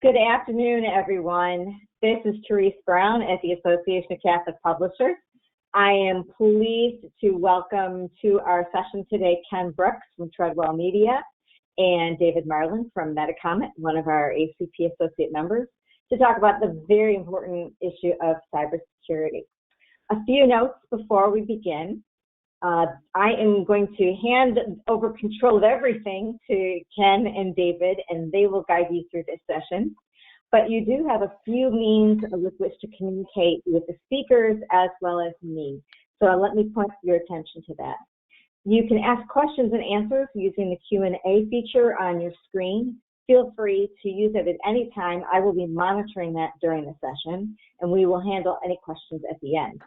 Good afternoon, everyone. This is Therese Brown at the Association of Catholic Publishers. I am pleased to welcome to our session today Ken Brooks from Treadwell Media and David Marlin from Metacomet, one of our ACP associate members, to talk about the very important issue of cybersecurity. A few notes before we begin. I am going to hand over control of everything to Ken and David, and they will guide you through this session. But you do have a few means with which to communicate with the speakers as well as me. So let me point your attention to that. You can ask questions and answers using the Q&A feature on your screen. Feel free to use it at any time. I will be monitoring that during the session, and we will handle any questions at the end.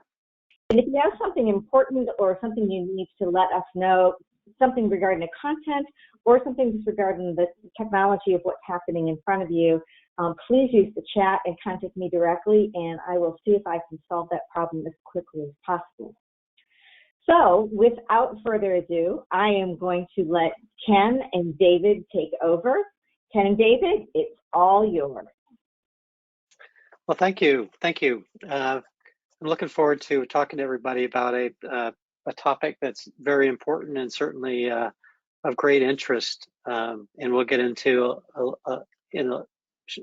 And if you have something important or something you need to let us know, something regarding the content or something just regarding the technology of what's happening in front of you, please use the chat and contact me directly, and I will see if I can solve that problem as quickly as possible. So without further ado, I am going to let Ken and David take over. Ken and David, it's all yours. Well, thank you. Thank you. I'm looking forward to talking to everybody about a topic that's very important and certainly of great interest, and we'll get into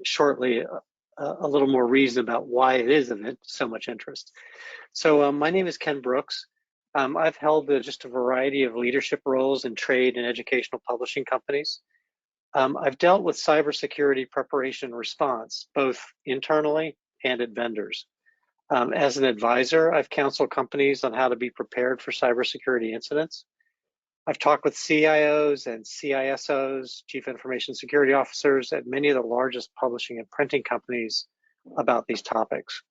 shortly a little more reason about why it is of so much interest. So my name is Ken Brooks. I've held just a variety of leadership roles in trade and educational publishing companies. I've dealt with cybersecurity preparation and response, both internally and at vendors. As an advisor, I've counseled companies on how to be prepared for cybersecurity incidents. I've talked with CIOs and CISOs, Chief Information Security Officers, at many of the largest publishing and printing companies about these topics.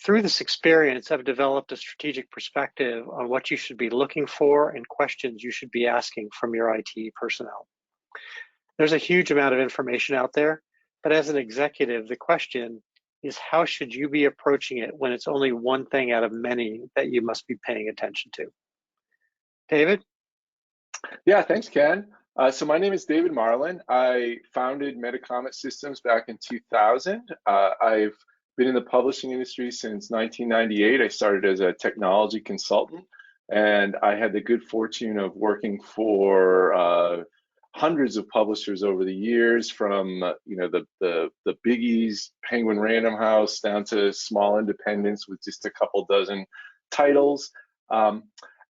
Through this experience, I've developed a strategic perspective on what you should be looking for and questions you should be asking from your IT personnel. There's a huge amount of information out there, but as an executive, the question is how should you be approaching it when it's only one thing out of many that you must be paying attention to? David? Yeah, thanks, Ken. So my name is David Marlin. I founded Metacomet Systems back in 2000. I've been in the publishing industry since 1998. I started as a technology consultant, and I had the good fortune of working for hundreds of publishers over the years, from the biggies, Penguin Random House, down to small independents with just a couple dozen titles.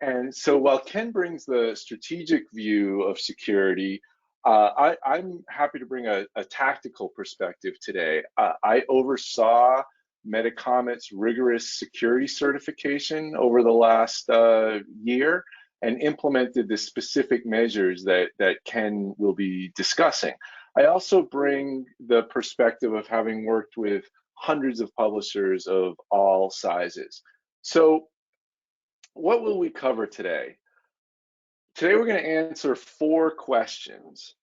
And so while Ken brings the strategic view of security, I'm happy to bring a tactical perspective today. I oversaw Metacomet's rigorous security certification over the last year, and implemented the specific measures that Ken will be discussing. I also bring the perspective of having worked with hundreds of publishers of all sizes. So what will we cover today? Today we're going to answer 4 questions.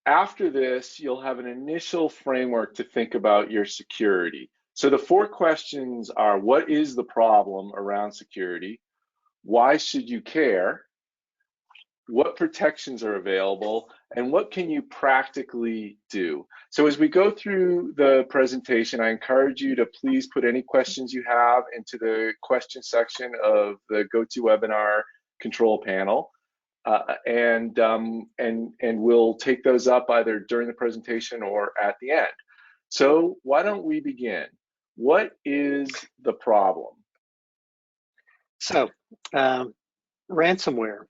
After this, you'll have an initial framework to think about your security. So the 4 questions are: what is the problem around security? Why should you care? What protections are available? And what can you practically do? So as we go through the presentation, I encourage you to please put any questions you have into the question section of the GoToWebinar control panel. And we'll take those up either during the presentation or at the end. So why don't we begin? What is the problem? So, ransomware,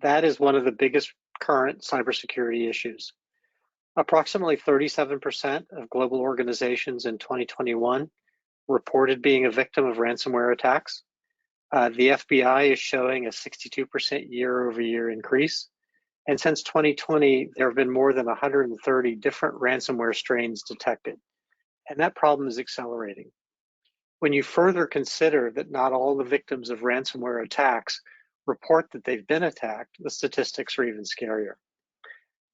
that is one of the biggest current cybersecurity issues. Approximately 37% of global organizations in 2021 reported being a victim of ransomware attacks. The FBI is showing a 62% year-over-year increase. And since 2020, there have been more than 130 different ransomware strains detected. And that problem is accelerating. When you further consider that not all the victims of ransomware attacks report that they've been attacked, the statistics are even scarier.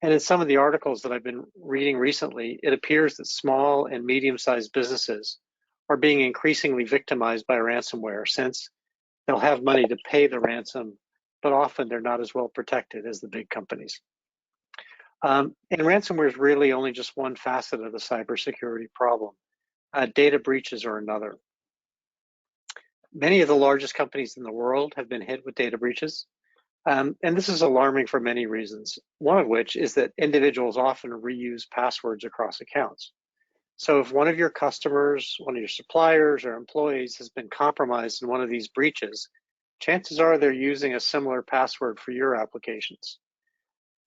And in some of the articles that I've been reading recently, it appears that small and medium-sized businesses are being increasingly victimized by ransomware, since they'll have money to pay the ransom, but often they're not as well protected as the big companies. And ransomware is really only just one facet of the cybersecurity problem. Data breaches are another. Many of the largest companies in the world have been hit with data breaches. And this is alarming for many reasons, one of which is that individuals often reuse passwords across accounts. So if one of your customers, one of your suppliers or employees has been compromised in one of these breaches, chances are they're using a similar password for your applications.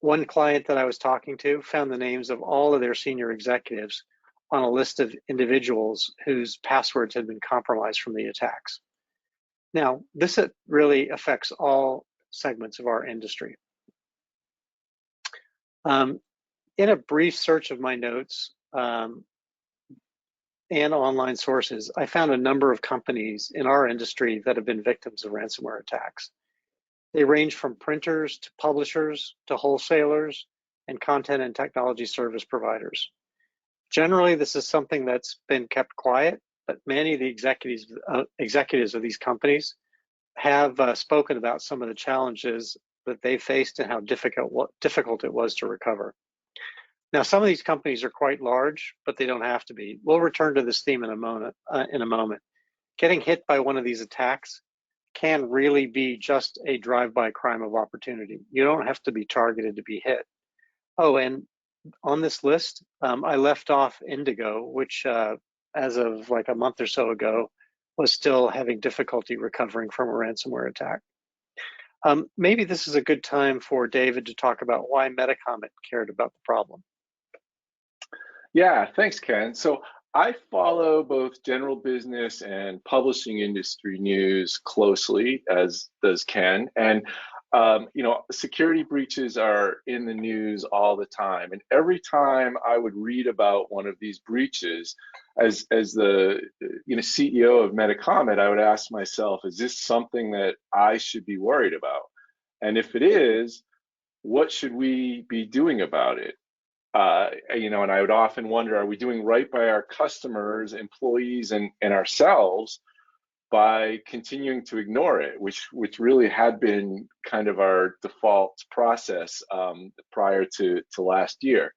One client that I was talking to found the names of all of their senior executives on a list of individuals whose passwords had been compromised from the attacks. Now, this really affects all segments of our industry. In a brief search of my notes and online sources, I found a number of companies in our industry that have been victims of ransomware attacks. They range from printers to publishers to wholesalers and content and technology service providers. Generally, this is something that's been kept quiet, but many of the executives of these companies have spoken about some of the challenges that they faced and how difficult it was to recover. Now, some of these companies are quite large, but they don't have to be. We'll return to this theme in a moment. Getting hit by one of these attacks can really be just a drive-by crime of opportunity. You don't have to be targeted to be hit. Oh, and on this list, I left off Indigo, which as of like a month or so ago, was still having difficulty recovering from a ransomware attack. Maybe this is a good time for David to talk about why Metacomet cared about the problem. Yeah, thanks, Ken. So I follow both general business and publishing industry news closely, as does Ken. And security breaches are in the news all the time. And every time I would read about one of these breaches, as the CEO of Metacomet, I would ask myself, is this something that I should be worried about? And if it is, what should we be doing about it? And I would often wonder, are we doing right by our customers, employees, and ourselves by continuing to ignore it, which really had been kind of our default process prior to last year.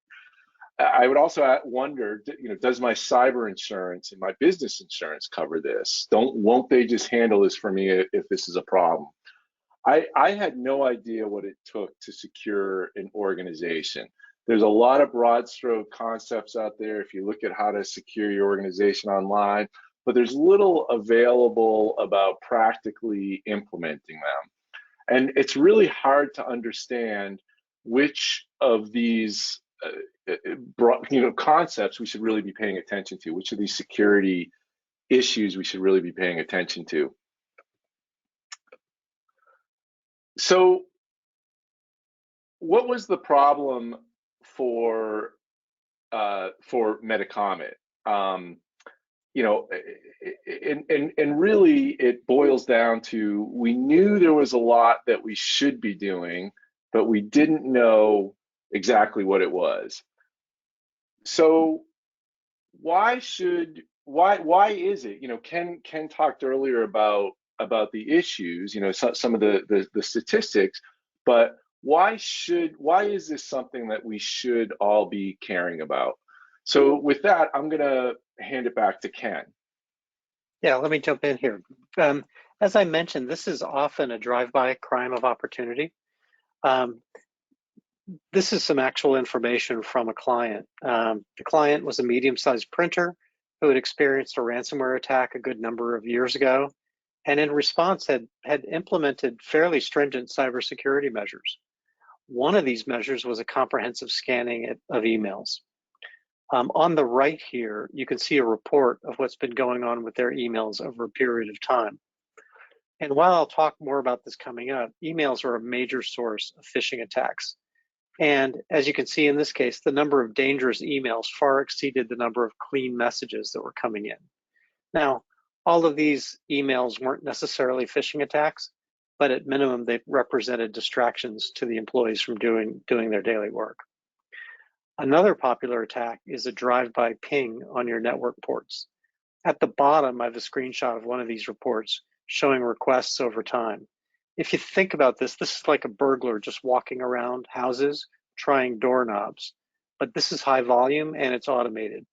I would also wonder, does my cyber insurance and my business insurance cover this? Won't they just handle this for me if this is a problem? I had no idea what it took to secure an organization. There's a lot of broad stroke concepts out there if you look at how to secure your organization online, but there's little available about practically implementing them. And it's really hard to understand which of these concepts we should really be paying attention to, which of these security issues we should really be paying attention to. So what was the problem for Metacomet? And really it boils down to, we knew there was a lot that we should be doing, but we didn't know exactly what it was. So why is it, Ken talked earlier about the issues, some of the statistics, but why is this something that we should all be caring about? So with that, I'm going to hand it back to Ken. Yeah, let me jump in here. As I mentioned, this is often a drive-by crime of opportunity. This is some actual information from a client. The client was a medium-sized printer who had experienced a ransomware attack a good number of years ago, and in response had implemented fairly stringent cybersecurity measures. One of these measures was a comprehensive scanning of emails. On the right here, you can see a report of what's been going on with their emails over a period of time. And while I'll talk more about this coming up, emails are a major source of phishing attacks. And as you can see in this case, the number of dangerous emails far exceeded the number of clean messages that were coming in. Now, all of these emails weren't necessarily phishing attacks, but at minimum, they represented distractions to the employees from doing their daily work. Another popular attack is a drive-by ping on your network ports. At the bottom, I have a screenshot of one of these reports showing requests over time. If you think about this, this is like a burglar just walking around houses, trying doorknobs. But this is high volume and it's automated.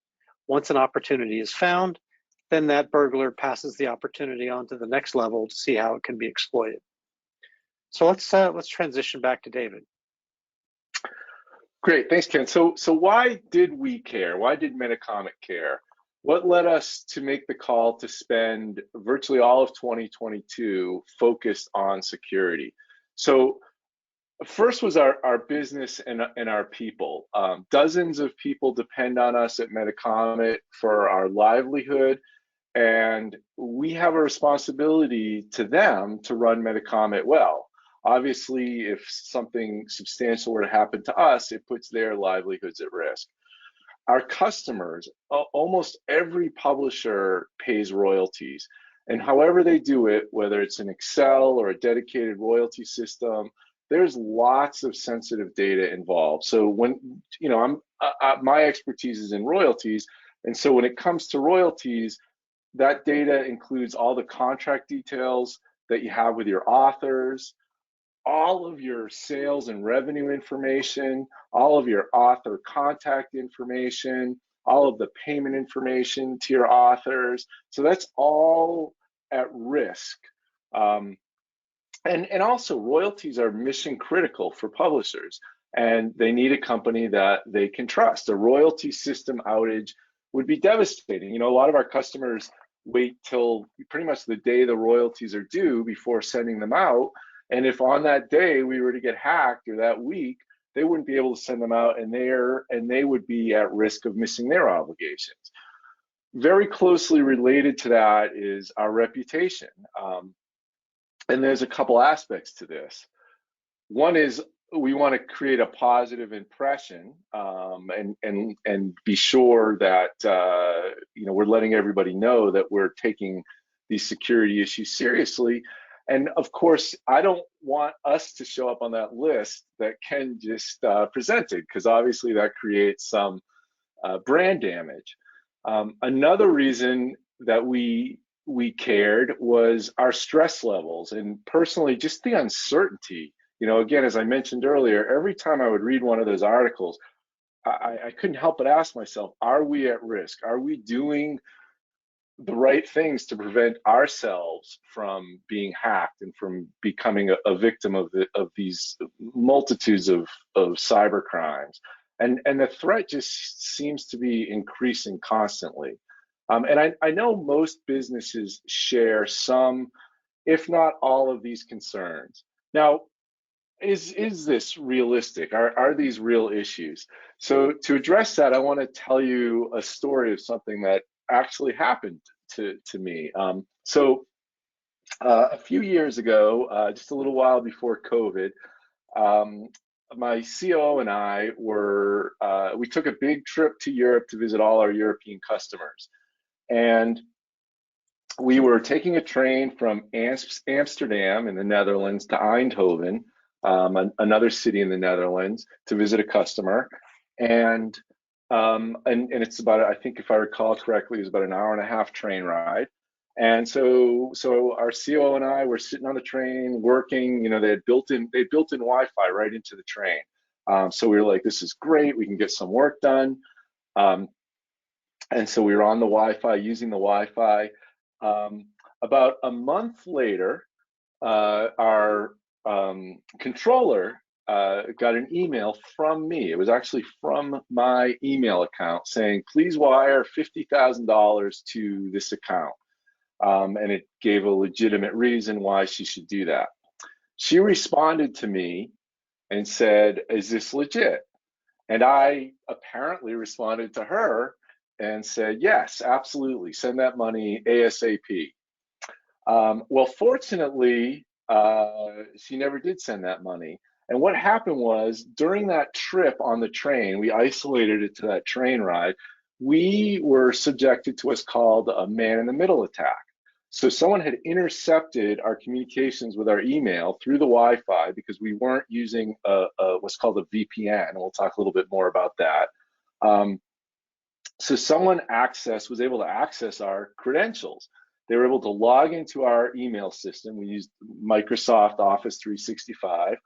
Once an opportunity is found, then that burglar passes the opportunity on to the next level to see how it can be exploited. So let's transition back to David. Great, thanks, Ken. So why did we care? Why did Metacomet care? What led us to make the call to spend virtually all of 2022 focused on security? So first was our business and our people. Dozens of people depend on us at Metacomet for our livelihood, and we have a responsibility to them to run Metacomet well. Obviously, if something substantial were to happen to us, it puts their livelihoods at risk. Our customers, almost every publisher pays royalties, and however they do it, whether it's an Excel or a dedicated royalty system, there's lots of sensitive data involved. So when, my expertise is in royalties, and so when it comes to royalties, that data includes all the contract details that you have with your authors, all of your sales and revenue information, all of your author contact information, all of the payment information to your authors. So that's all at risk. And also royalties are mission critical for publishers, and they need a company that they can trust. A royalty system outage would be devastating. A lot of our customers wait till pretty much the day the royalties are due before sending them out. And if on that day we were to get hacked or that week, they wouldn't be able to send them out, and they would be at risk of missing their obligations. Very closely related to that is our reputation. And there's a couple aspects to this. One is we want to create a positive impression, and be sure that we're letting everybody know that we're taking these security issues seriously. And of course, I don't want us to show up on that list that Ken just presented, because obviously that creates some brand damage. Another reason that we cared was our stress levels, and personally, just the uncertainty. Again, as I mentioned earlier, every time I would read one of those articles, I couldn't help but ask myself, are we at risk? Are we doing the right things to prevent ourselves from being hacked and from becoming a victim of these multitudes of cyber crimes? And the threat just seems to be increasing constantly. And I know most businesses share some, if not all, of these concerns. Now, is this realistic? Are these real issues? So to address that, I want to tell you a story of something that actually happened to me. A few years ago, just a little while before COVID, my COO and I we took a big trip to Europe to visit all our European customers. And we were taking a train from Amsterdam in the Netherlands to Eindhoven, another city in the Netherlands, to visit a customer. And it's about, I think if I recall correctly, it was about an hour and a half train ride. And so our COO and I were sitting on the train working. They had built-in Wi-Fi right into the train. So we were like, this is great. We can get some work done. And so we were on the Wi-Fi, using the Wi-Fi. About a month later, our controller got an email from me. It was actually from my email account saying, please wire $50,000 to this account. And it gave a legitimate reason why she should do that. She responded to me and said, is this legit? And I apparently responded to her and said, yes, absolutely, send that money ASAP. Well, fortunately, she never did send that money. And what happened was, during that trip on the train, we isolated it to that train ride, we were subjected to what's called a man-in-the-middle attack. So someone had intercepted our communications with our email through the Wi-Fi, because we weren't using what's called a VPN, and we'll talk a little bit more about that. So someone was able to access our credentials. They were able to log into our email system. We used Microsoft Office 365.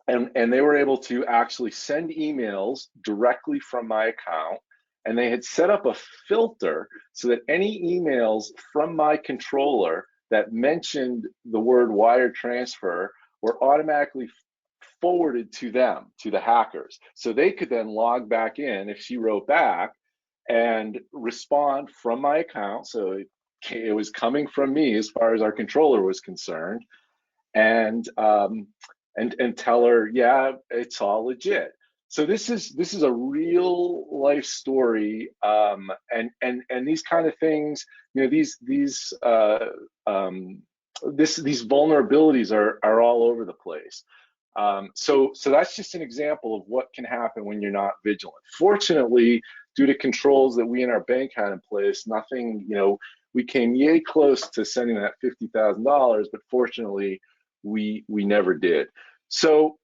and they were able to actually send emails directly from my account. And they had set up a filter so that any emails from my controller that mentioned the word wire transfer were automatically forwarded to them, to the hackers. So they could then log back in if she wrote back and respond from my account. So it was coming from me as far as our controller was concerned, and tell her, yeah, it's all legit. So this is a real life story, and these kind of things, you know, these vulnerabilities are all over the place. So that's just an example of what can happen when you're not vigilant. Fortunately, due to controls that we in our bank had in place, nothing, you know, we came yay close to sending that $50,000, but fortunately, we never did. So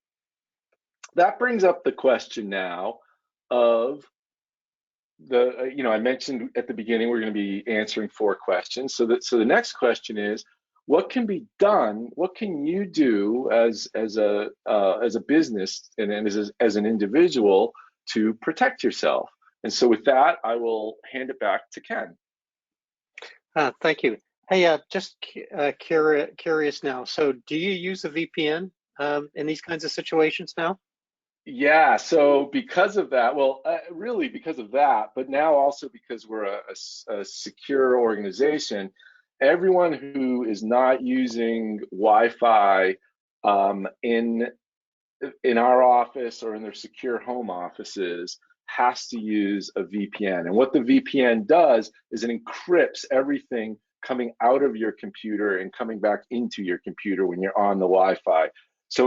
that brings up the question now of the, you know, I mentioned at the beginning we're going to be answering 4 questions. So the next question is, what can be done? What can you do as a business and as an individual to protect yourself? And so with that, I will hand it back to Ken. Thank you. Hey, just curious now. So, do you use a VPN in these kinds of situations now? Yeah, so because of that, well, really because of that, but now also because we're a secure organization, everyone who is not using Wi-Fi in our office or in their secure home offices has to use a VPN. And what the VPN does is it encrypts everything coming out of your computer and coming back into your computer when you're on the Wi-Fi. So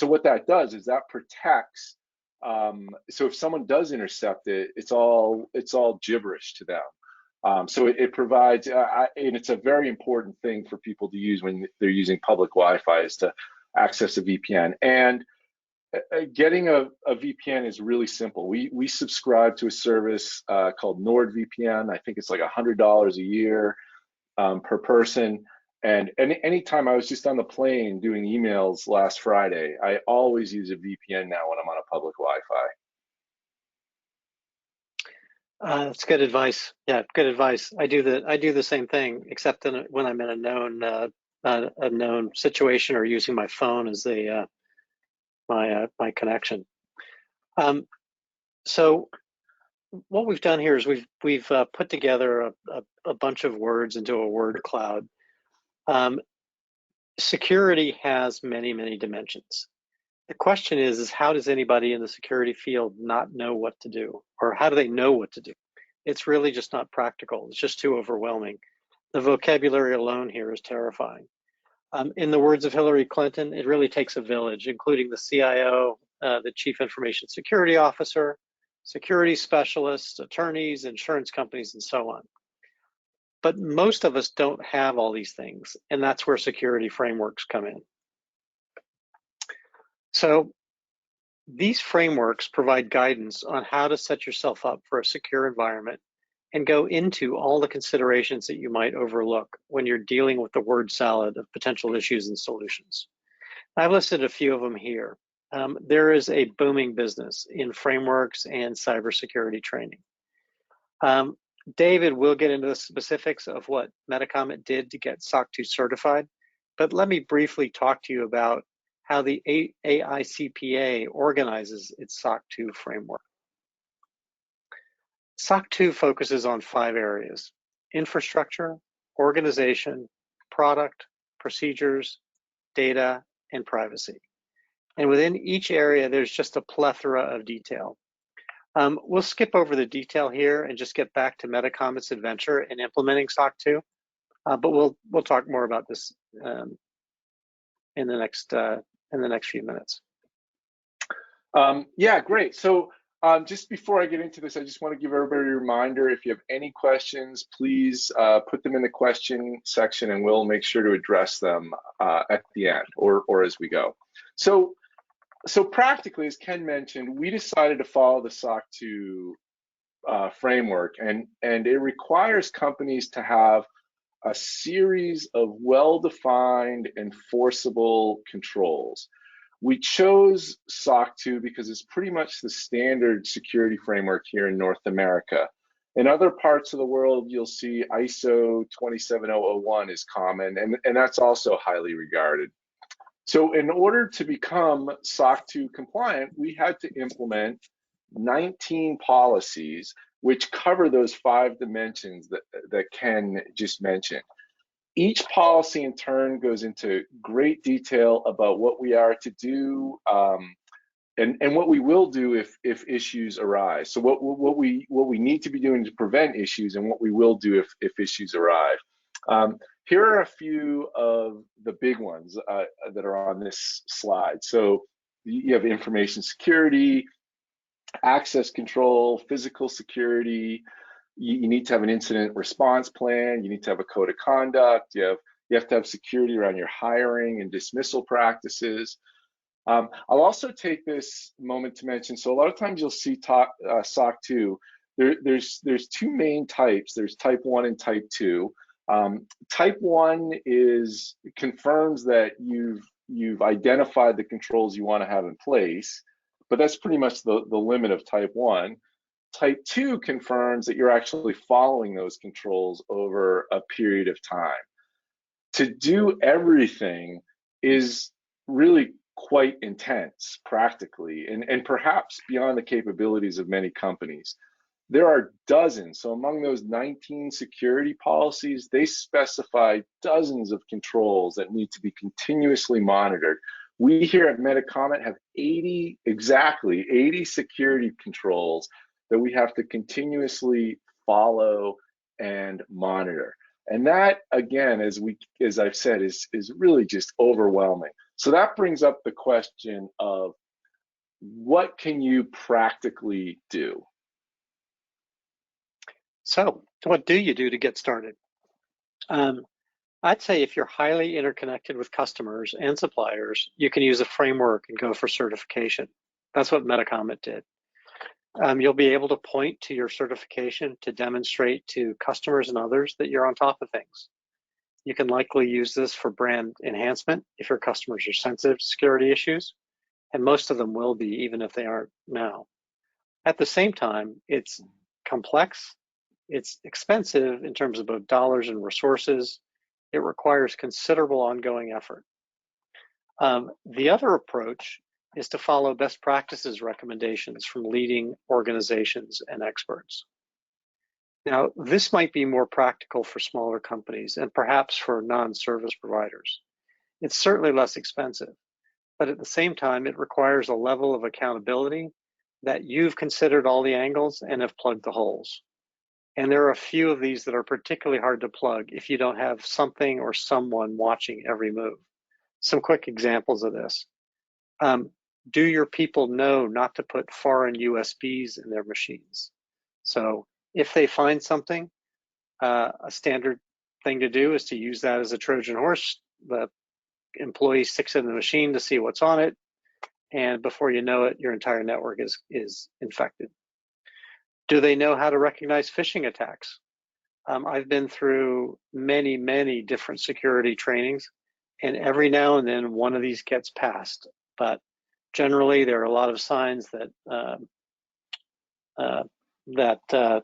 what that does is that protects. So if someone does intercept it, it's all gibberish to them. So it provides, and it's a very important thing for people to use when they're using public Wi-Fi, is to access a VPN. And getting a VPN is really simple. We subscribe to a service called NordVPN. I think it's like $100 a year per person. And anytime I was just on the plane doing emails last Friday, I always use a VPN now when I'm on a public Wi-Fi. That's good advice. Yeah, good advice. I do the same thing, except when I'm in a known situation or using my phone as my connection. So what we've done here is we've put together a bunch of words into a word cloud. Security has many dimensions. The question is how does anybody in the security field not know what to do, or how do they know what to do? It's really just not practical. It's just too overwhelming. The vocabulary alone here is terrifying. In the words of Hillary Clinton, it really takes a village, including the CIO, the Chief Information Security Officer, security specialists, attorneys, insurance companies, and so on. But most of us don't have all these things, and that's where security frameworks come in. So these frameworks provide guidance on how to set yourself up for a secure environment and go into all the considerations that you might overlook when you're dealing with the word salad of potential issues and solutions. I've listed a few of them here. There is a booming business in frameworks and cybersecurity training. David will get into the specifics of what Metacomet did to get SOC 2 certified, but let me briefly talk to you about how the AICPA organizes its SOC 2 framework. SOC 2 focuses on 5 areas: infrastructure, organization, product, procedures, data, and privacy. And within each area, there's just a plethora of detail. We'll skip over the detail here and just get back to Metacomet's adventure in implementing SOC 2, but we'll talk more about this in the next few minutes. Yeah, great. So just before I get into this, I just want to give everybody a reminder, if you have any questions, please put them in the question section and we'll make sure to address them at the end or as we go. So practically, as Ken mentioned, we decided to follow the SOC 2 framework, and it requires companies to have a series of well-defined enforceable controls. We chose SOC 2 because it's pretty much the standard security framework here in North America. In other parts of the world, you'll see ISO 27001 is common, and that's also highly regarded. So in order to become SOC 2 compliant, we had to implement 19 policies which cover those 5 dimensions that Ken just mentioned. Each policy in turn goes into great detail about what we are to do and what we will do if issues arise. So what we need to be doing to prevent issues and what we will do if issues arrive. Here are a few of the big ones that are on this slide. So you have information security, access control, physical security. You need to have an incident response plan. You need to have a code of conduct. You have to have security around your hiring and dismissal practices. I'll also take this moment to mention, so a lot of times you'll see SOC 2, there's 2 main types. There's type 1 and type 2. Type 1 confirms that you've identified the controls you want to have in place, but that's pretty much the limit of type 1. Type 2 confirms that you're actually following those controls over a period of time. To do everything is really quite intense practically, and perhaps beyond the capabilities of many companies. There are dozens. So among those 19 security policies, they specify dozens of controls that need to be continuously monitored. We here at Metacomet have 80 security controls that we have to continuously follow and monitor. And that, again, as I've said, is really just overwhelming. So that brings up the question of what can you practically do? So what do you do to get started? I'd say if you're highly interconnected with customers and suppliers, you can use a framework and go for certification. That's what Metacomet did. You'll be able to point to your certification to demonstrate to customers and others that you're on top of things. You can likely use this for brand enhancement if your customers are sensitive to security issues, and most of them will be, even if they aren't now. At the same time, it's complex, it's expensive in terms of both dollars and resources. It requires considerable ongoing effort. The other approach is to follow best practices recommendations from leading organizations and experts. Now, this might be more practical for smaller companies and perhaps for non-service providers. It's certainly less expensive, but at the same time, it requires a level of accountability that you've considered all the angles and have plugged the holes. And there are a few of these that are particularly hard to plug if you don't have something or someone watching every move. Some quick examples of this. Do your people know not to put foreign USBs in their machines? So if they find something, a standard thing to do is to use that as a Trojan horse. The employee sticks it in the machine to see what's on it, and before you know it, your entire network is infected. Do they know how to recognize phishing attacks? I've been through many different security trainings, and every now and then one of these gets passed, but generally there are a lot of signs that the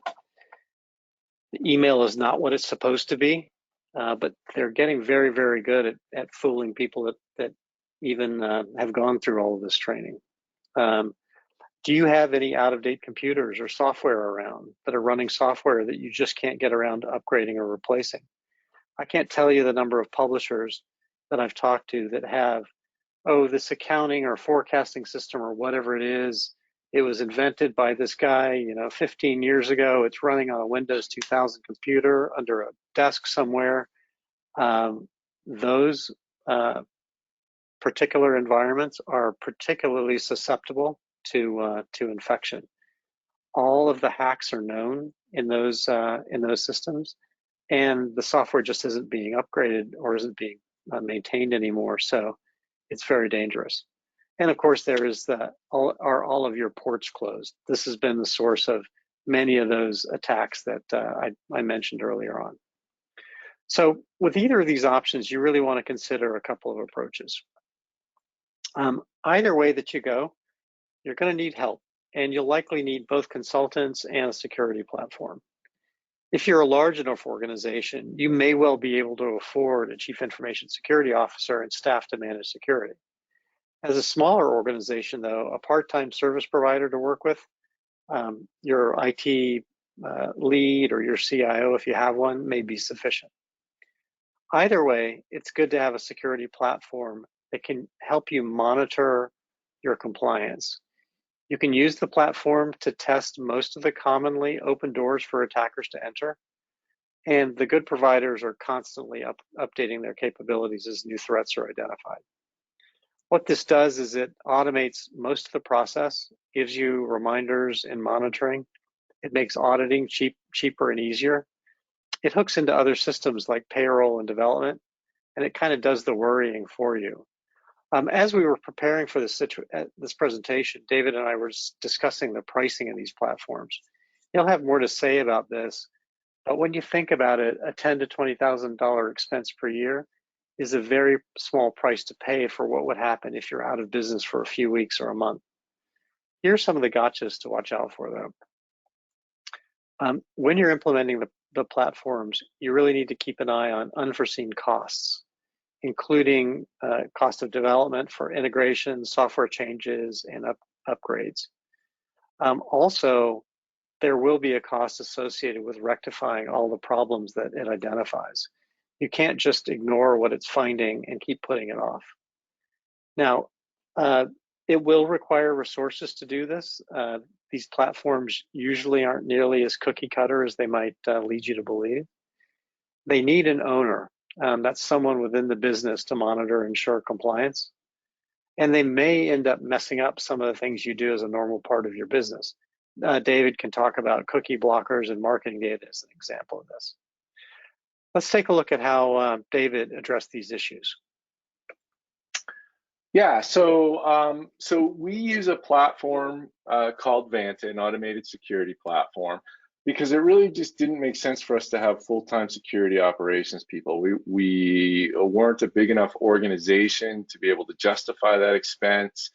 email is not what it's supposed to be, but they're getting very good at fooling people that even have gone through all of this training. Do you have any out-of-date computers or software around that are running software that you just can't get around to upgrading or replacing? I can't tell you the number of publishers that I've talked to that have, oh, this accounting or forecasting system or whatever it is, it was invented by this guy, 15 years ago. It's running on a Windows 2000 computer under a desk somewhere. Those particular environments are particularly susceptible to infection. All of the hacks are known in those systems, and the software just isn't being upgraded or isn't being maintained anymore. So it's very dangerous. And of course, there is are all of your ports closed? This has been the source of many of those attacks that I mentioned earlier on. So with either of these options, you really want to consider a couple of approaches. Either way that you go, you're going to need help, and you'll likely need both consultants and a security platform. If you're a large enough organization, you may well be able to afford a chief information security officer and staff to manage security. As a smaller organization, though, a part-time service provider to work with, your IT lead or your CIO, if you have one, may be sufficient. Either way, it's good to have a security platform that can help you monitor your compliance. You can use the platform to test most of the commonly open doors for attackers to enter, and the good providers are constantly updating their capabilities as new threats are identified. What this does is it automates most of the process, gives you reminders and monitoring. It makes auditing cheaper and easier. It hooks into other systems like payroll and development, and it kind of does the worrying for you. As we were preparing for this presentation, David and I were discussing the pricing of these platforms. He'll have more to say about this, but when you think about it, a $10,000 to $20,000 expense per year is a very small price to pay for what would happen if you're out of business for a few weeks or a month. Here are some of the gotchas to watch out for, though. When you're implementing the platforms, you really need to keep an eye on unforeseen costs, including cost of development for integration, software changes, and upgrades. Also, there will be a cost associated with rectifying all the problems that it identifies. You can't just ignore what it's finding and keep putting it off. Now, it will require resources to do this. These platforms usually aren't nearly as cookie cutter as they might lead you to believe. They need an owner. That's someone within the business to monitor and ensure compliance. And they may end up messing up some of the things you do as a normal part of your business. David can talk about cookie blockers and marketing data as an example of this. Let's take a look at how David addressed these issues. Yeah, so we use a platform called Vanta, an automated security platform, because it really just didn't make sense for us to have full-time security operations people. We weren't a big enough organization to be able to justify that expense.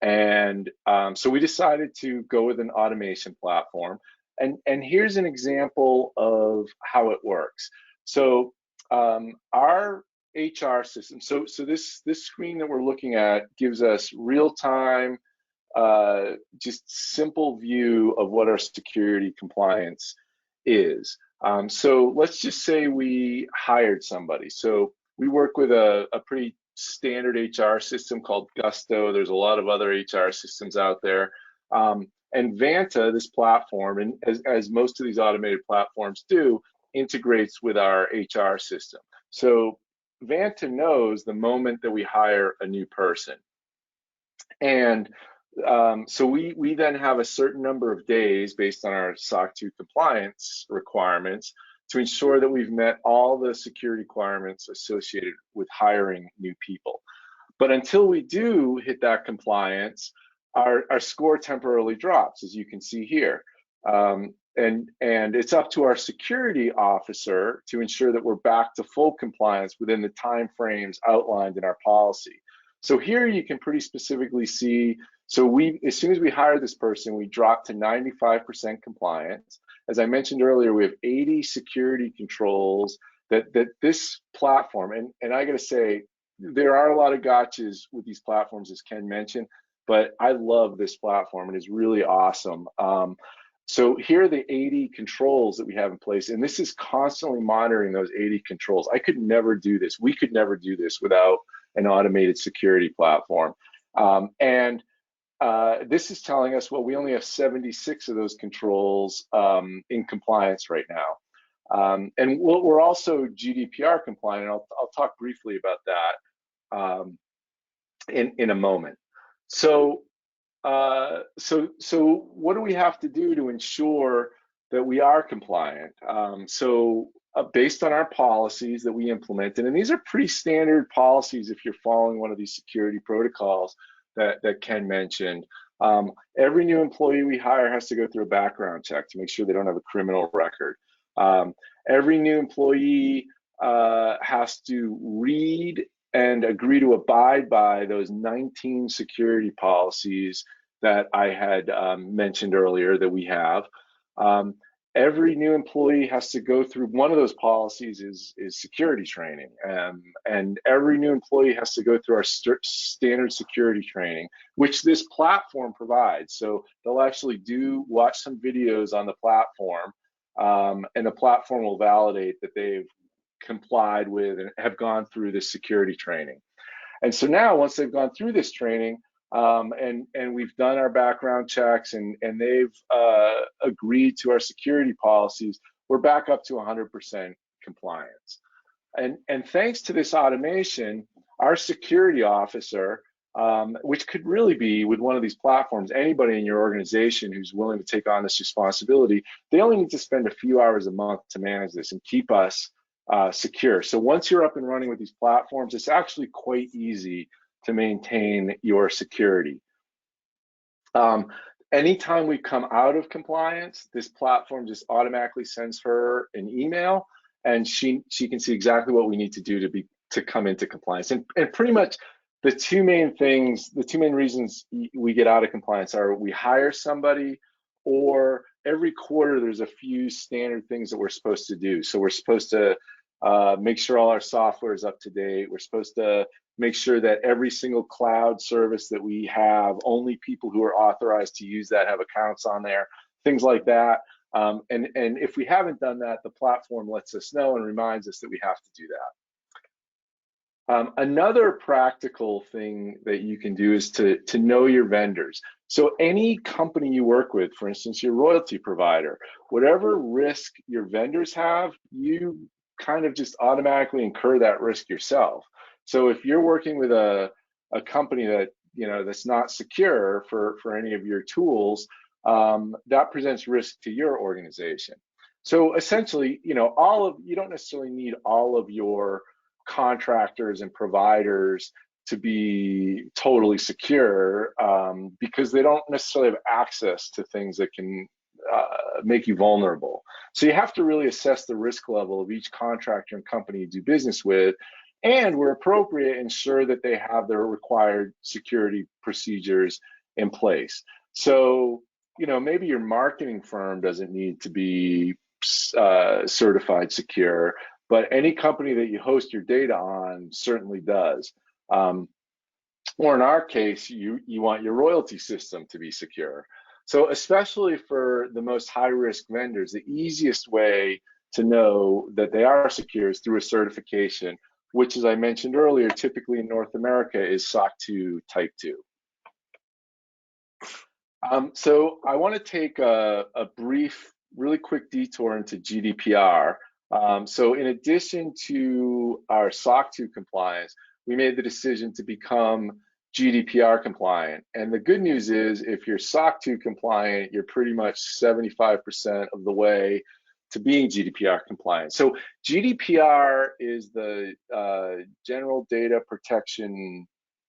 And so we decided to go with an automation platform. And here's an example of how it works. So our HR system, so this screen that we're looking at gives us real-time, just simple view of what our security compliance is. So let's just say we hired somebody. So we work with a pretty standard HR system called Gusto. There's a lot of other HR systems out there. And Vanta, this platform, and as most of these automated platforms do, integrates with our HR system. So Vanta knows the moment that we hire a new person. And so we then have a certain number of days based on our SOC 2 compliance requirements to ensure that we've met all the security requirements associated with hiring new people. But until we do hit that compliance, our score temporarily drops, as you can see here. And it's up to our security officer to ensure that we're back to full compliance within the time frames outlined in our policy. So here you can pretty specifically see, so as soon as we hire this person, we drop to 95% compliance. As I mentioned earlier, we have 80 security controls that this platform, and I gotta say, there are a lot of gotchas with these platforms, as Ken mentioned, but I love this platform. It is really awesome. So here are the 80 controls that we have in place, and this is constantly monitoring those 80 controls. I could never do this. We could never do this without an automated security platform. This is telling us, well, we only have 76 of those controls in compliance right now. And we're also GDPR compliant, and I'll talk briefly about that in a moment. So what do we have to do to ensure that we are compliant? Based on our policies that we implemented, and these are pretty standard policies if you're following one of these security protocols that Ken mentioned. Every new employee we hire has to go through a background check to make sure they don't have a criminal record. Every new employee has to read and agree to abide by those 19 security policies that I had mentioned earlier that we have. Every new employee has to go through one of those policies is security training, and every new employee has to go through our standard security training, which this platform provides. So they'll actually watch some videos on the platform, and the platform will validate that they've complied with and have gone through this security training. And so now, once they've gone through this training, and we've done our background checks, and they've agreed to our security policies, we're back up to 100% compliance. And thanks to this automation, our security officer, which could really be with one of these platforms, anybody in your organization who's willing to take on this responsibility, they only need to spend a few hours a month to manage this and keep us secure. So once you're up and running with these platforms, it's actually quite easy to maintain your security. Anytime we come out of compliance, this platform just automatically sends her an email, and she can see exactly what we need to do to come into compliance. And pretty much the two main reasons we get out of compliance are we hire somebody, or every quarter there's a few standard things that we're supposed to do. So we're supposed to make sure all our software is up to date. We're supposed to make sure that every single cloud service that we have, only people who are authorized to use that have accounts on there, things like that. And if we haven't done that, the platform lets us know and reminds us that we have to do that. Another practical thing that you can do is to know your vendors. So any company you work with, for instance, your royalty provider, whatever risk your vendors have, you kind of just automatically incur that risk yourself. So if you're working with a company that that's not secure for any of your tools, that presents risk to your organization. So essentially, you don't necessarily need all of your contractors and providers to be totally secure, because they don't necessarily have access to things that can make you vulnerable. So you have to really assess the risk level of each contractor and company you do business with, and where appropriate, ensure that they have their required security procedures in place. So, maybe your marketing firm doesn't need to be certified secure, but any company that you host your data on certainly does. Or in our case, you want your royalty system to be secure. So especially for the most high-risk vendors, the easiest way to know that they are secure is through a certification, which, as I mentioned earlier, typically in North America is SOC 2 Type 2. So I want to take a brief, really quick detour into GDPR. So in addition to our SOC 2 compliance, we made the decision to become GDPR compliant. And the good news is, if you're SOC 2 compliant, you're pretty much 75% of the way to being GDPR compliant. So GDPR is the General Data Protection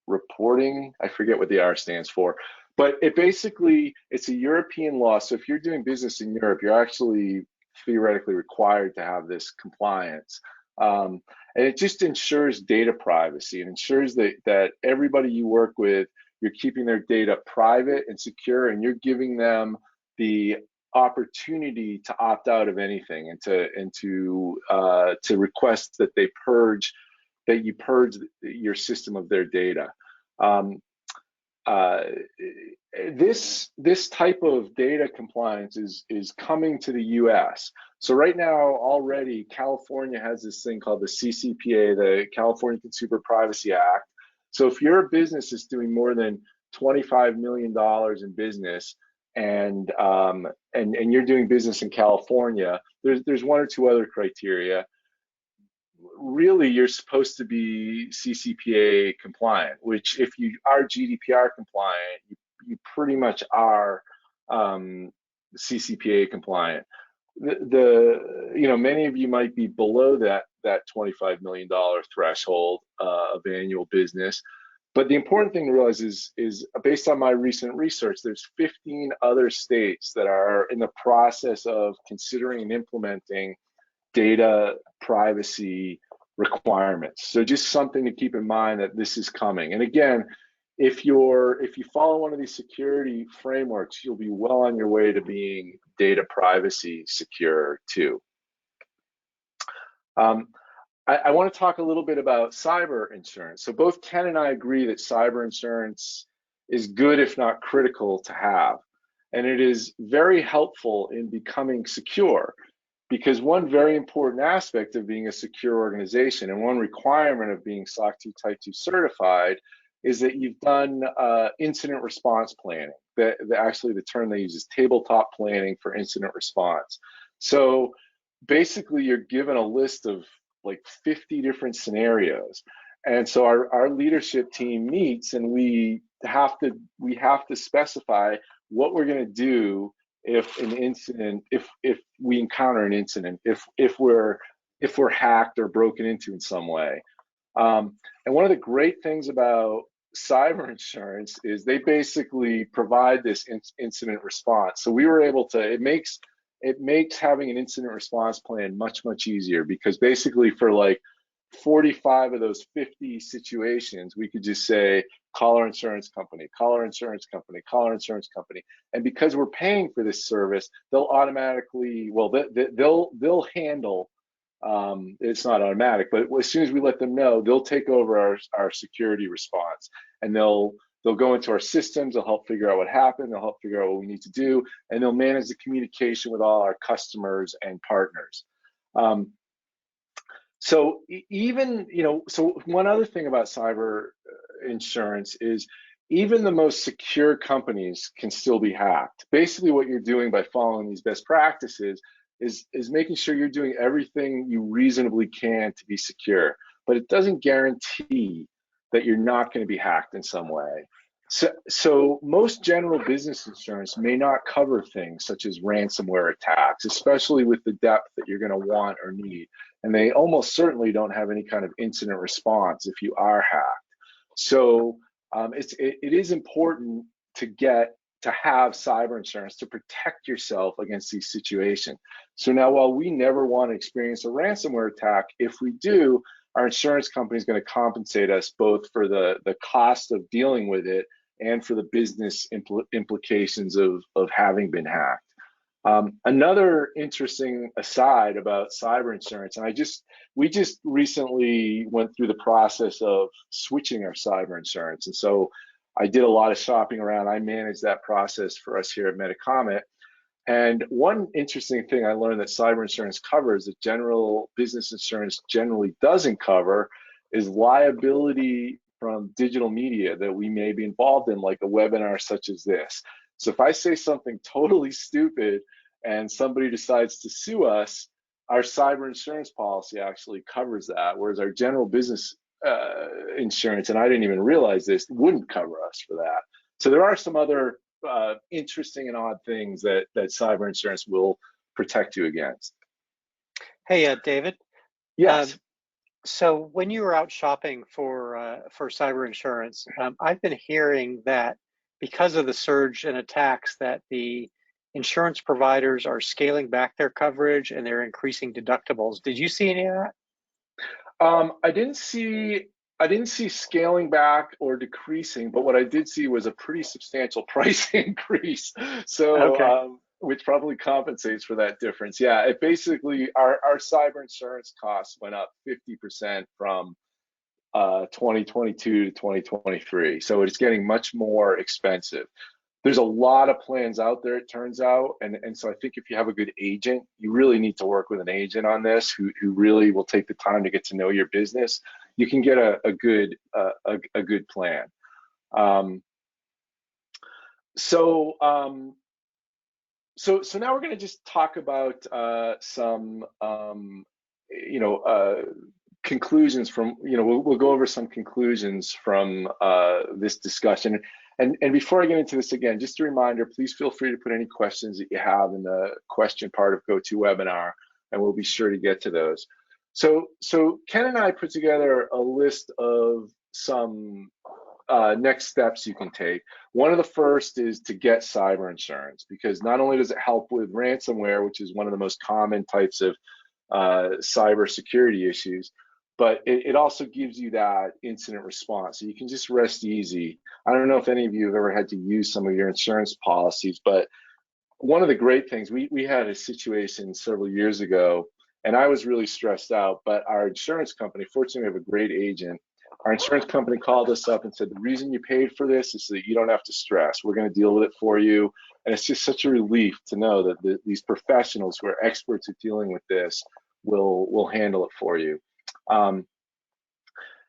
Reporting. I forget what the R stands for, but it's a European law. So if you're doing business in Europe, you're actually theoretically required to have this compliance. And it just ensures data privacy and ensures that everybody you work with, you're keeping their data private and secure, and you're giving them the opportunity to opt out of anything and to request that you purge your system of their data. This type of data compliance is coming to the US. So right now, already California has this thing called the CCPA, the California Consumer Privacy Act. So if your business is doing more than $25 million in business, and you're doing business in California, there's one or two other criteria. Really, you're supposed to be CCPA compliant, which if you are GDPR compliant, you pretty much are CCPA compliant. Many of you might be below that $25 million threshold of annual business. But the important thing to realize is based on my recent research, there's 15 other states that are in the process of considering and implementing data privacy requirements. So just something to keep in mind that this is coming. And again, if you follow one of these security frameworks, you'll be well on your way to being data privacy secure too. I want to talk a little bit about cyber insurance. So both Ken and I agree that cyber insurance is good, if not critical, to have. And it is very helpful in becoming secure, because one very important aspect of being a secure organization and one requirement of being SOC 2 Type 2 certified is that you've done incident response planning. Actually, the term they use is tabletop planning for incident response. So basically, you're given a list of like 50 different scenarios. And so our leadership team meets, and we have to specify what we're going to do if we encounter an incident, if we're hacked or broken into in some way. And one of the great things about cyber insurance is they basically provide this incident response. So we were able to, it makes having an incident response plan much easier, because basically for like 45 of those 50 situations, we could just say, call our insurance company, call our insurance company, call our insurance company. And because we're paying for this service, they'll automatically, well, they'll handle, it's not automatic, but as soon as we let them know, they'll take over our security response, and they'll go into our systems, they'll help figure out what happened, they'll help figure out what we need to do, and they'll manage the communication with all our customers and partners. So even, so one other thing about cyber insurance is even the most secure companies can still be hacked. Basically what you're doing by following these best practices is making sure you're doing everything you reasonably can to be secure, but it doesn't guarantee that you're not going to be hacked in some way. So most general business insurance may not cover things such as ransomware attacks, especially with the depth that you're going to want or need. And they almost certainly don't have any kind of incident response if you are hacked. So it is important to have cyber insurance to protect yourself against these situations. So now, while we never want to experience a ransomware attack, if we do, our insurance company is going to compensate us both for the cost of dealing with it and for the business implications of having been hacked. Another interesting aside about cyber insurance, and we just recently went through the process of switching our cyber insurance. And so I did a lot of shopping around. I managed that process for us here at Metacomet. And one interesting thing I learned that cyber insurance covers that general business insurance generally doesn't cover is liability from digital media that we may be involved in, like a webinar such as this. So if I say something totally stupid and somebody decides to sue us, our cyber insurance policy actually covers that, whereas our general business insurance, and I didn't even realize this, wouldn't cover us for that. So there are some other interesting and odd things that cyber insurance will protect you against. Hey, David. Yes. So when you were out shopping for cyber insurance, I've been hearing that because of the surge in attacks, that the insurance providers are scaling back their coverage and they're increasing deductibles. Did you see any of that? I didn't see scaling back or decreasing, but what I did see was a pretty substantial price increase. So, okay. Which probably compensates for that difference. Yeah, it basically, our cyber insurance costs went up 50% from 2022 to 2023. So it's getting much more expensive. There's a lot of plans out there, it turns out. And so I think if you have a good agent, you really need to work with an agent on this who really will take the time to get to know your business. You can get a good plan. So now we're going to just talk about some conclusions from, we'll go over some conclusions from this discussion. And before I get into this again, just a reminder, please feel free to put any questions that you have in the question part of GoToWebinar, and we'll be sure to get to those. So Ken and I put together a list of some next steps you can take. One of the first is to get cyber insurance, because not only does it help with ransomware, which is one of the most common types of cyber security issues, but it also gives you that incident response. So you can just rest easy. I don't know if any of you have ever had to use some of your insurance policies, but one of the great things, we had a situation several years ago, and I was really stressed out, but our insurance company, fortunately we have a great agent, our insurance company called us up and said, the reason you paid for this is so that you don't have to stress. We're going to deal with it for you. And it's just such a relief to know that these professionals who are experts at dealing with this will handle it for you.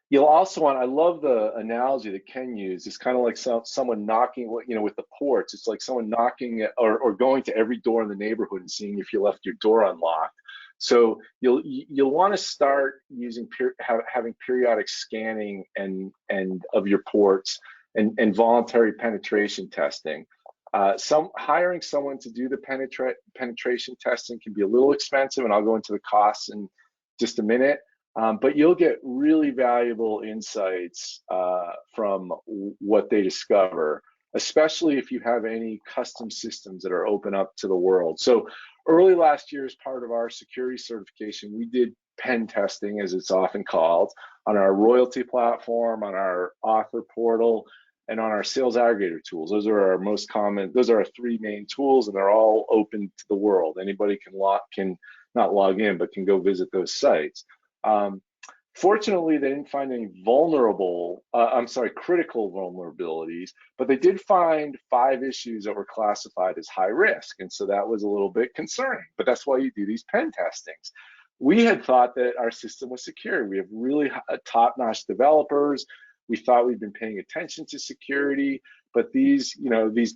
You'll also want, I love the analogy that Ken used. It's kind of like someone knocking, with the ports. It's like someone knocking or going to every door in the neighborhood and seeing if you left your door unlocked. So you'll want to start using having periodic scanning and of your ports and voluntary penetration testing. Hiring someone to do the penetration testing can be a little expensive, and I'll go into the costs in just a minute. But you'll get really valuable insights from what they discover, especially if you have any custom systems that are open up to the world. So early last year, as part of our security certification, we did pen testing, as it's often called, on our royalty platform, on our author portal, and on our sales aggregator tools. Those are our most common, those are our three main tools, and they're all open to the world. Anybody can not log in, but can go visit those sites. Fortunately, they didn't find any critical vulnerabilities, but they did find 5 issues that were classified as high risk. And so that was a little bit concerning, but that's why you do these pen testings. We had thought that our system was secure. We have really top-notch developers. We thought we'd been paying attention to security, but these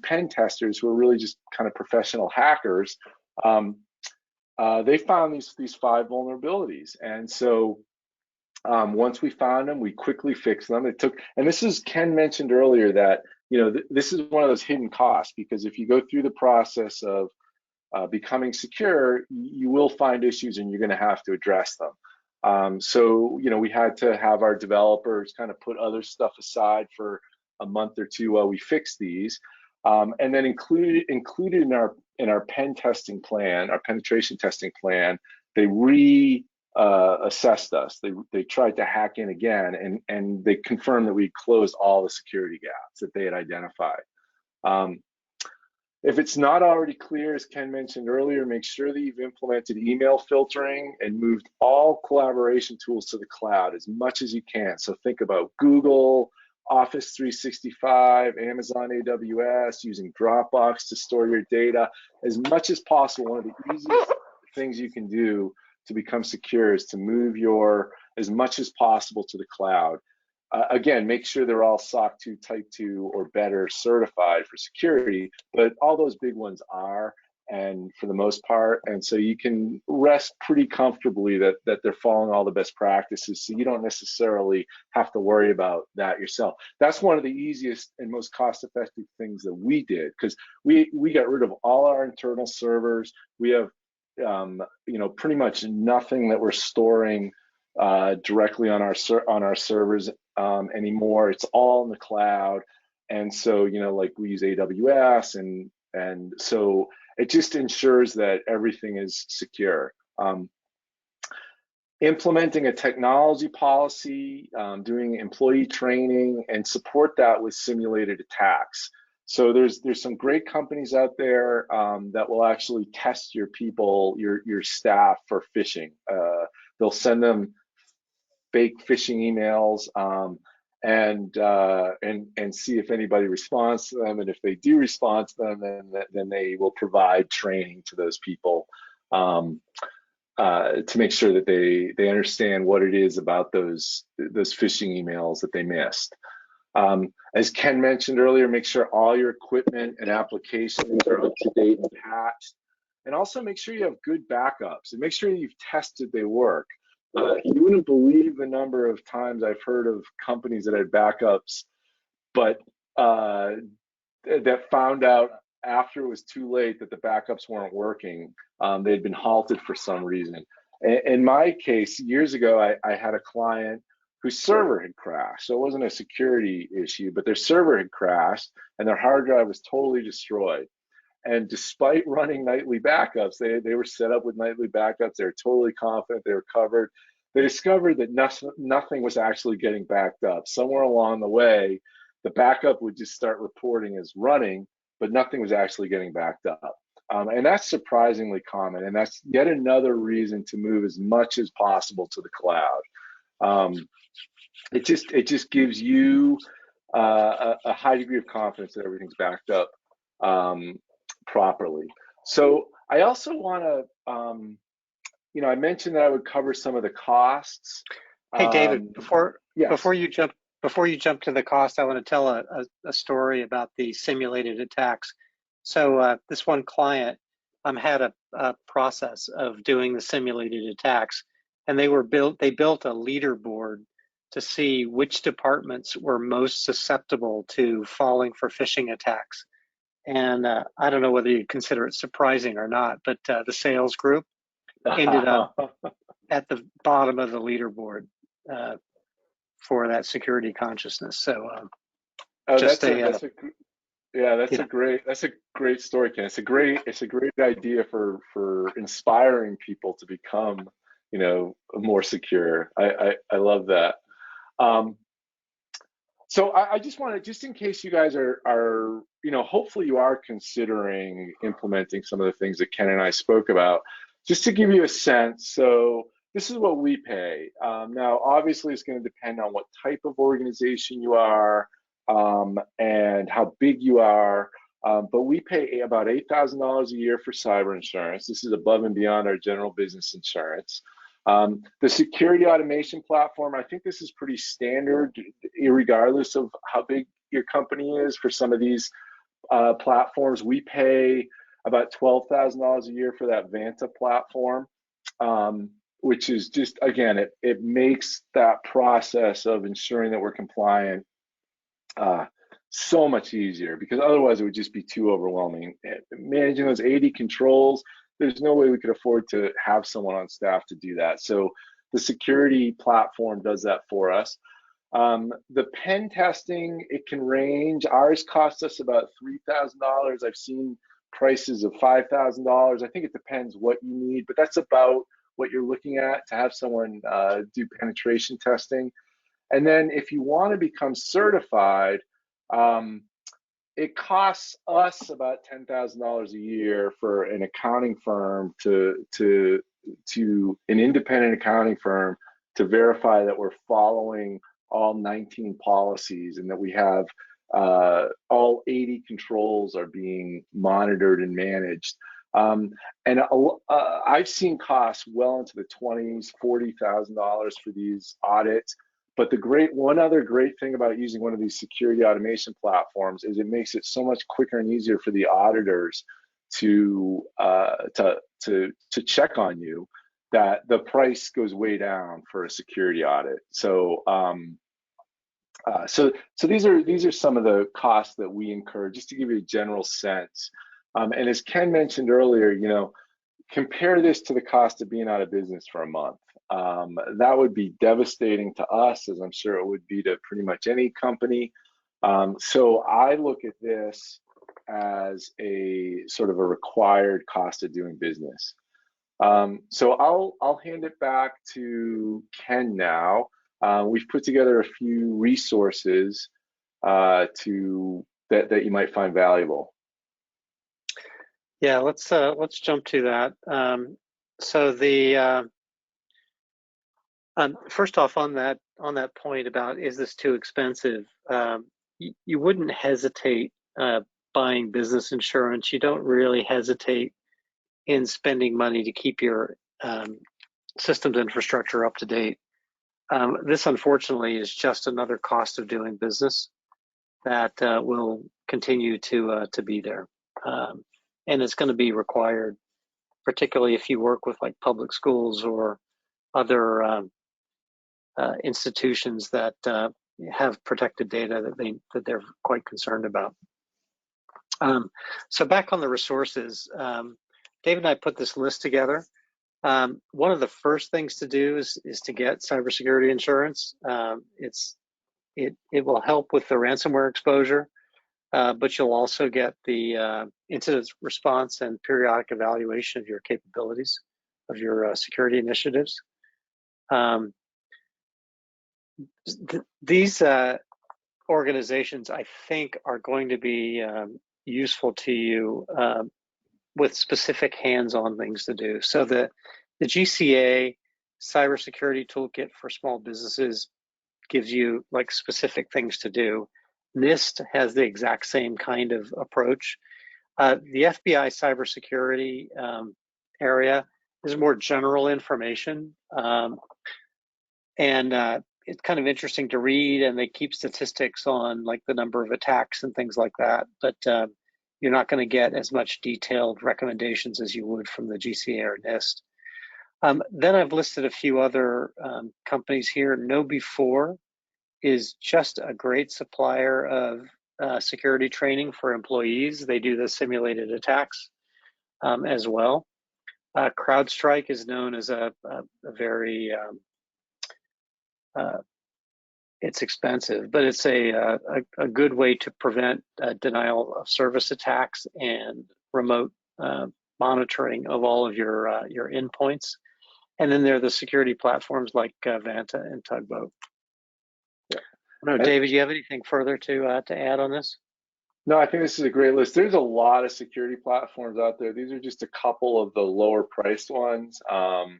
pen testers who are really just kind of professional hackers, they found these 5 vulnerabilities. And so once we found them, we quickly fixed them. And this is, Ken mentioned earlier that, this is one of those hidden costs, because if you go through the process of becoming secure, you will find issues and you're going to have to address them. So, we had to have our developers kind of put other stuff aside for a month or two while we fixed these. And then included in our pen testing plan, our penetration testing plan, they assessed us. They tried to hack in again, and they confirmed that we closed all the security gaps that they had identified. If it's not already clear, as Ken mentioned earlier, make sure that you've implemented email filtering and moved all collaboration tools to the cloud as much as you can. So think about Google, Office 365, Amazon AWS, using Dropbox to store your data. As much as possible, one of the easiest things you can do to become secure is to move as much as possible to the cloud. Again, make sure they're all SOC 2, Type 2, or better certified for security, but all those big ones are, and for the most part, and so you can rest pretty comfortably that they're following all the best practices, so you don't necessarily have to worry about that yourself. That's one of the easiest and most cost-effective things that we did, because we got rid of all our internal servers. We have pretty much nothing that we're storing directly on our servers anymore. It's all in the cloud, and so like we use AWS, and so it just ensures that everything is secure. Implementing a technology policy, doing employee training, and support that with simulated attacks. So there's some great companies out there that will actually test your people, your staff, for phishing. They'll send them fake phishing emails and see if anybody responds to them. And if they do respond to them, then they will provide training to those people to make sure that they understand what it is about those phishing emails that they missed. As Ken mentioned earlier, make sure all your equipment and applications are up to date and patched. And also make sure you have good backups and make sure you've tested they work. You wouldn't believe the number of times I've heard of companies that had backups, but that found out after it was too late that the backups weren't working. They'd been halted for some reason. In my case, years ago, I had a client whose server had crashed. So it wasn't a security issue, but their server had crashed and their hard drive was totally destroyed. And despite running nightly backups, they were set up with nightly backups. They were totally confident they were covered. they discovered that nothing was actually getting backed up. Somewhere along the way, the backup would just start reporting as running, but nothing was actually getting backed up. And that's surprisingly common, and that's yet another reason to move as much as possible to the cloud. It just gives you a high degree of confidence that everything's backed up properly. So I also want to, I mentioned that I would cover some of the costs. Hey, David, yes. before you jump to the cost, I want to tell a story about the simulated attacks. So this one client had a process of doing the simulated attacks, and they built a leaderboard to see which departments were most susceptible to falling for phishing attacks. And I don't know whether you consider it surprising or not, but the sales group ended up at the bottom of the leaderboard for that security consciousness. So that's a great story, Ken. It's a great idea for inspiring people to become, more secure. I love that. So I just want to, just in case you guys are, hopefully you are considering implementing some of the things that Ken and I spoke about, just to give you a sense. So this is what we pay. Now, obviously, it's going to depend on what type of organization you are and how big you are. But we pay about $8,000 a year for cyber insurance. This is above and beyond our general business insurance. The security automation platform, I think this is pretty standard, regardless of how big your company is. For some of these platforms, we pay about $12,000 a year for that Vanta platform, which is just, again, it makes that process of ensuring that we're compliant so much easier, because otherwise it would just be too overwhelming. Managing those 80 controls, there's no way we could afford to have someone on staff to do that. So the security platform does that for us. The pen testing, it can range. Ours costs us about $3,000. I've seen prices of $5,000. I think it depends what you need, but that's about what you're looking at to have someone do penetration testing. And then if you want to become certified, it costs us about $10,000 a year for an accounting firm to an independent accounting firm to verify that we're following all 19 policies and that we have all 80 controls are being monitored and managed. And I've seen costs well into the 20s, $40,000 for these audits. But one other great thing about using one of these security automation platforms is it makes it so much quicker and easier for the auditors to check on you, that the price goes way down for a security audit. So so these are some of the costs that we incur, just to give you a general sense. And as Ken mentioned earlier, compare this to the cost of being out of business for a month. That would be devastating to us, as I'm sure it would be to pretty much any company. So I look at this as a sort of a required cost of doing business. So I'll hand it back to Ken now. We've put together a few resources that you might find valuable. Yeah, let's jump to that. So the first off, on that point about, is this too expensive? You wouldn't hesitate buying business insurance. You don't really hesitate in spending money to keep your systems infrastructure up to date. This, unfortunately, is just another cost of doing business that will continue to be there. And it's going to be required, particularly if you work with like public schools or other institutions that have protected data that they're quite concerned about. So back on the resources, Dave and I put this list together. One of the first things to do is to get cybersecurity insurance. It will help with the ransomware exposure. But you'll also get the incident response and periodic evaluation of your capabilities, of your security initiatives. These organizations, I think, are going to be useful to you with specific hands-on things to do. So the GCA cybersecurity toolkit for small businesses gives you like specific things to do. NIST has the exact same kind of approach. The FBI cybersecurity area is more general information, and it's kind of interesting to read, and they keep statistics on like the number of attacks and things like that, but you're not going to get as much detailed recommendations as you would from the GCA or NIST. Then I've listed a few other companies here. KnowBe4 is just a great supplier of security training for employees. They do the simulated attacks as well. CrowdStrike is known as a very, it's expensive, but it's a good way to prevent denial of service attacks and remote monitoring of all of your endpoints. And then there are the security platforms like Vanta and Tugboat. Yeah. No, David, you have anything further to add on this? No, I think this is a great list. There's a lot of security platforms out there. These are just a couple of the lower priced ones. Some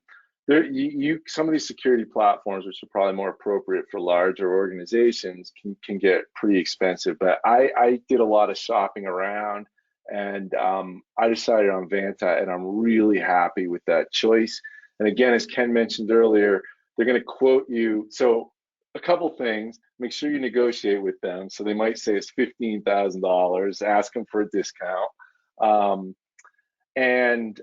of these security platforms, which are probably more appropriate for larger organizations, can get pretty expensive. But I did a lot of shopping around, and I decided on Vanta, and I'm really happy with that choice. And again, as Ken mentioned earlier, they're going to quote you. So a couple things: make sure you negotiate with them. So they might say it's $15,000. Ask them for a discount, and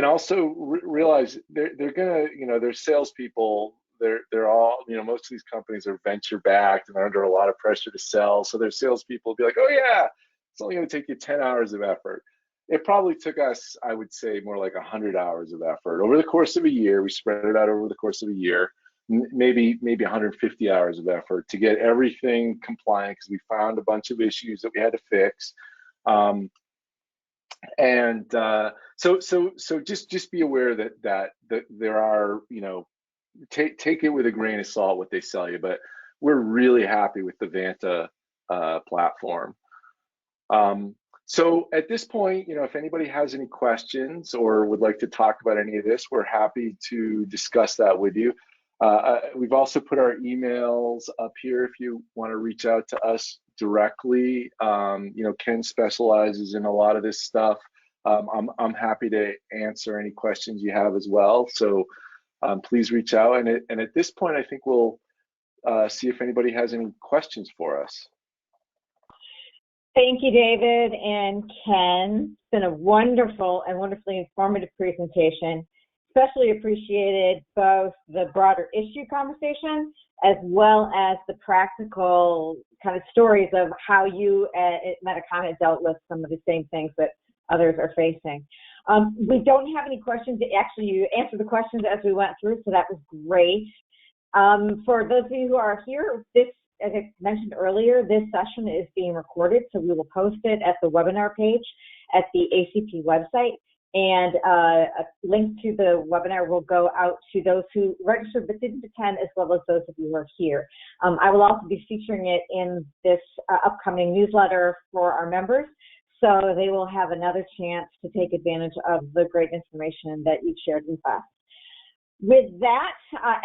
also realize they're gonna, they're salespeople. They're all, most of these companies are venture backed and they're under a lot of pressure to sell. So their salespeople will be like, oh yeah, it's only going to take you 10 hours of effort. It probably took us, I would say, more like 100 hours of effort over the course of a year. We spread it out over the course of a year, maybe 150 hours of effort to get everything compliant, because we found a bunch of issues that we had to fix. So just be aware that there are, take it with a grain of salt what they sell you, but we're really happy with the Vanta platform. So at this point, if anybody has any questions or would like to talk about any of this, we're happy to discuss that with you. We've also put our emails up here if you want to reach out to us directly. Ken specializes in a lot of this stuff. I'm happy to answer any questions you have as well. So please reach out. And at this point, I think we'll see if anybody has any questions for us. Thank you, David and Ken. It's been a wonderful and wonderfully informative presentation. Especially appreciated both the broader issue conversation as well as the practical kind of stories of how you at Metacom had dealt with some of the same things that others are facing. We don't have any questions. Actually, you answered the questions as we went through, so that was great. For those of you who are here, as I mentioned earlier, this session is being recorded, so we will post it at the webinar page at the ACP website. And a link to the webinar will go out to those who registered but didn't attend, as well as those of you who are here. I will also be featuring it in this upcoming newsletter for our members, so they will have another chance to take advantage of the great information that you've shared with us. With that,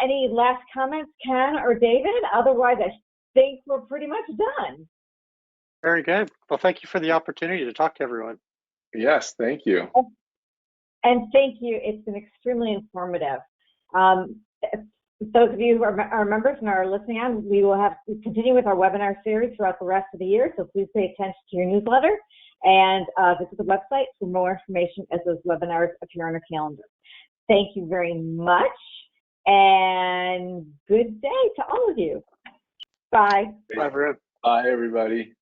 any last comments, Ken or David? Otherwise, I think we're pretty much done. Very good. Well, thank you for the opportunity to talk to everyone. Yes, thank you. And thank you. It's been extremely informative. Those of you who are members and are listening on, we will continue with our webinar series throughout the rest of the year, so please pay attention to your newsletter and visit the website for more information as those webinars appear on our calendar. Thank you very much, and good day to all of you. Bye. Bye, everybody.